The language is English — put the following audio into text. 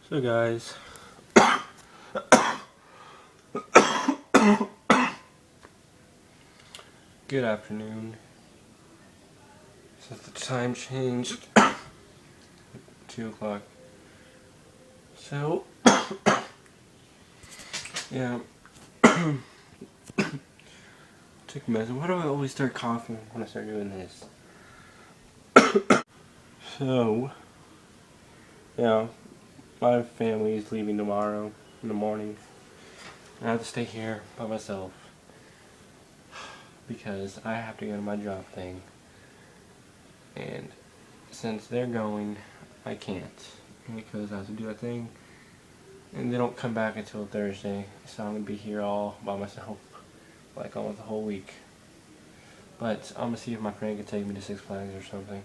So guys, good afternoon. Since the time changed, 2 o'clock. So, yeah, take a medicine. Why do I always start coughing when I start doing this? So, yeah, my family is leaving tomorrow in the morning. I have to stay here by myself because I have to go to my job thing. And since they're going, I can't because I have to do a thing. And they don't come back until Thursday, so I'm gonna be here all by myself, like almost the whole week. But I'm gonna see if my friend can take me to Six Flags or something.